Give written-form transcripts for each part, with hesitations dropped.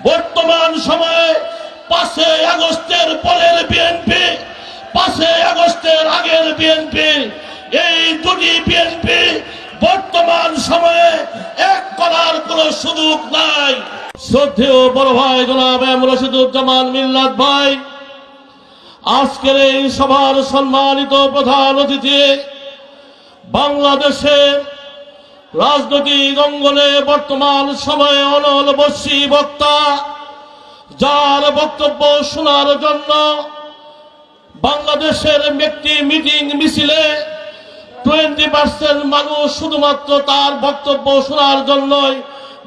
বর্তমান সময়ে 5 আগস্টের পরের বিএনপি, 5 আগস্টের আগের বিএনপি, এই দুটি বিএনপি বর্তমান সময়ে এক করার কোন সুযোগ নাই। শ্রদ্ধেয় বড় ভাই জনাব এম রশিদুজ্জামান মিল্লাত ভাই, আজকের এই সভার সম্মানিত প্রধান অতিথি, বাংলাদেশের রাজনৈতিক অঙ্গনে বর্তমান সময়ে অনলবর্ষী বক্তা, যার বক্তব্য শোনার জন্য বাংলাদেশের একটি মিটিং মিছিলে 20% মানুষ শুধুমাত্র তার বক্তব্য শোনার জন্যই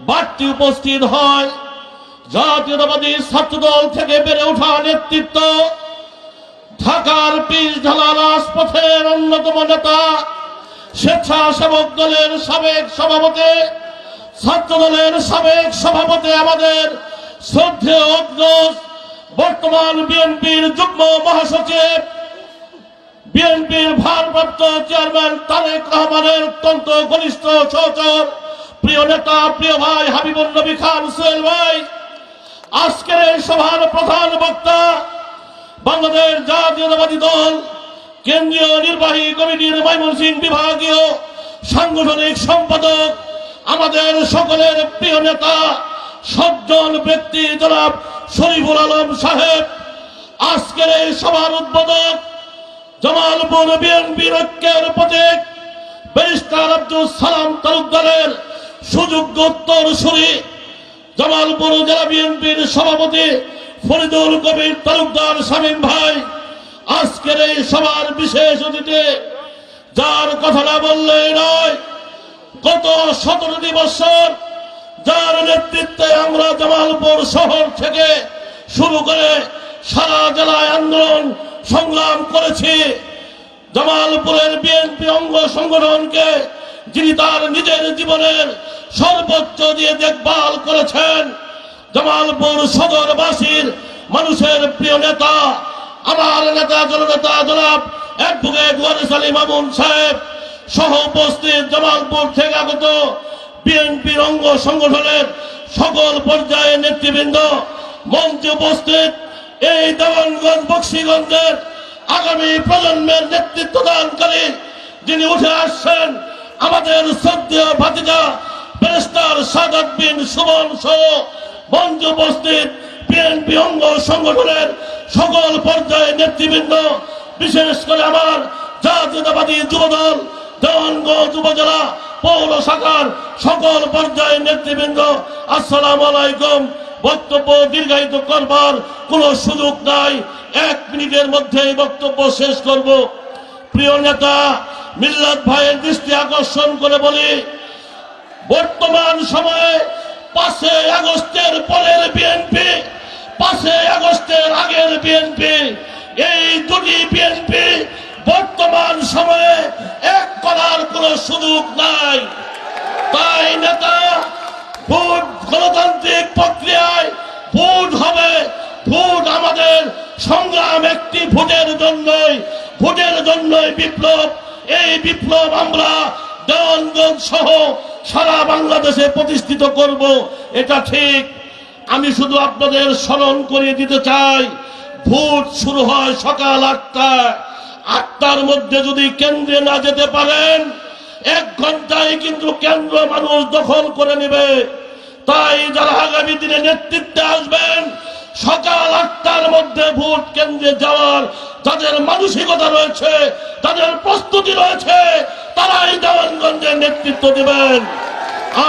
বাড়তি উপস্থিত হয়। জাতীয়তাবাদী ছাত্রদল থেকে বেড়ে ওঠা নেতৃত্ব, ঢাকার পিচ ঢালা রাজপথের অন্যতম নেতা, স্বেচ্ছাসেবক দলের সাবেক সভাপতি, ছাত্র দলের সাবেক সভাপতি, আমাদের শ্রদ্ধেয় অগ্রজ, বর্তমান বিএনপির যুগ্ম মহাসচিব, বিএনপির ভারপ্রাপ্ত চেয়ারম্যান তারেক রহমানের অত্যন্ত ঘনিষ্ঠ সহচর, প্রিয় নেতা, প্রিয় ভাই হাবিবুর নবী খান সোহেল ভাই, আজকের এই সভার প্রধান বক্তা, বাংলাদেশ জাতীয়তাবাদী দল কেন্দ্রীয় নির্বাহী কমিটির ময়মনসিংহ বিভাগীয় সাংগঠনিক সম্পাদক, আমাদের সকলের প্রিয় নেতা, সজ্জন ব্যক্তি জনাব শরীফুল আলম সাহেব, আজকের এই সভার উদ্বোধক, জামালপুর বিএনপির ঐক্যের প্রতীক ব্যারিস্টার আব্দুল সালাম তালুকদারের সুযোগ্য উত্তরসূরি, জামালপুর জেলা বিএনপির সভাপতি ফরিদুল কবির তালুকদার শামীম ভাই, আজকের এই সভার বিশেষ অতিথি, যার কথা না বললেই নয়, গত 17টি বছর যার নেতৃত্বে আমরা জামালপুর শহর থেকে শুরু করে সারা জেলায় আন্দোলন সংগ্রাম করেছি, জামালপুরের বিএনপি অঙ্গ সংগঠনকে যিনি তার নিজের জীবনের সর্বোচ্চ দিয়ে দেখভাল করেছেন, জামালপুর সদরবাসীর মানুষের প্রিয় নেতা, আমার নেতা জননেতা জনাব অ্যাডভোকেট ওয়ারিস আলী মামুন সাহেব সহ উপস্থিত জামালপুর থেকে আগত বিএনপির অঙ্গ সংগঠনের সকল পর্যায়ের নেতৃবৃন্দ, মঞ্চে উপস্থিত এই দেওয়ানগঞ্জ বক্সিগঞ্জের আগামী প্রজন্মের নেতৃত্ব দানকারী যিনি উঠে আসছেন, আমাদের শ্রদ্ধেয় ভাতিজা ব্যারিস্টার সাদাত বিন সুমন সহ মঞ্চে উপস্থিত বিএনপি অঙ্গ সংগঠনের সকল পর্যায়ের নেতৃবৃন্দ, বিশেষ করে আমার জাতীয়তাবাদী যুবদল দেওয়ানগঞ্জ উপজেলা পৌর শাখার সকল পর্যায়ের নেতৃবৃন্দ, আসসালামু আলাইকুম। বক্তব্য দীর্ঘায়িত করবার কোন সুযোগ নাই, 1 মিনিটের মধ্যেই বক্তব্য শেষ করব। প্রিয় নেতা মিল্লাত ভাইয়ের দৃষ্টি আকর্ষণ করে বলি, বর্তমান সময়ে 5 আগস্টের পরের বিএনপি, 5 আগস্টের আগের বিএনপি, এই দুটি বিএনপি বর্তমান সময়ে এক করার কোন সুযোগ নাই। তাই নেতা, ভোট গণতান্ত্রিক প্রক্রিয়ায় ভোট হবে, ভোট আমাদের সংগ্রাম একটি ভোটের জন্যই বিপ্লব, এই বিপ্লব আমরা দেওয়ানগঞ্জ সহ সারা বাংলাদেশে প্রতিষ্ঠিত করব, এটা ঠিক। আমি শুধু আপনাদের স্মরণ করিয়ে দিতে চাই, ভোট শুরু হয় সকাল 8টায়, 8টার মধ্যে যদি কেন্দ্রে না যেতে পারেন 1 ঘন্টায় কিন্তু কেন্দ্র মানুষ দখল করে নেবে। তাই যারা আগামী দিনে নেতৃত্বে আসবেন, সকাল 8টার মধ্যে ভোট কেন্দ্রে যাওয়ার যাদের মানসিকতা রয়েছে, তাদের প্রস্তুতি রয়েছে, তারাই দেওয়ানগঞ্জের নেতৃত্ব দেবেন।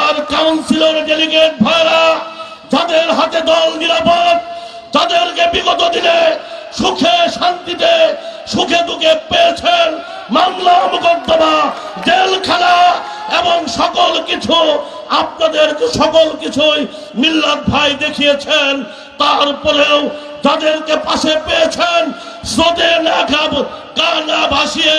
আর কাউন্সিলর ডেলিগেট ভাইরা যাদের হাতে দল নিরাপদ, যাদেরকে বিগত দিনে সুখে শান্তিতে সুখে দুঃখে পেয়েছেন, মামলা মোকদ্দমা জেলখানা এবং সকল কিছু, আপনাদেরকে সকল কিছুই মিল্লাত ভাই দেখিয়েছেন। তারপরেও যাদেরকে পাশে পেয়েছেন, স্রোতে না কানা ভাসিয়ে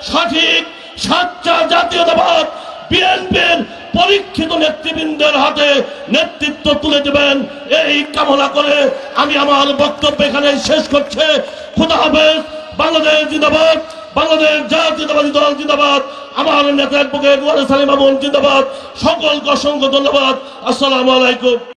সঠিক সাচ্চা জাতীয়তাবাদ বিএনপির পরীক্ষিত নেতৃবৃন্দের হাতে নেতৃত্ব তুলে দেবেন, এই কামনা করে আমি আমার বক্তব্য এখানে শেষ করছি। খোদা হাফেজ। বাংলাদেশ জিন্দাবাদ, বাংলাদেশ জাতীয়তাবাদী দল জিন্দাবাদ, আমার নেতা অ্যাডভোকেট ওয়ারিস আলী মামুন জিন্দাবাদ। সকলকে অসংখ্য ধন্যবাদ। আসসালামু আলাইকুম।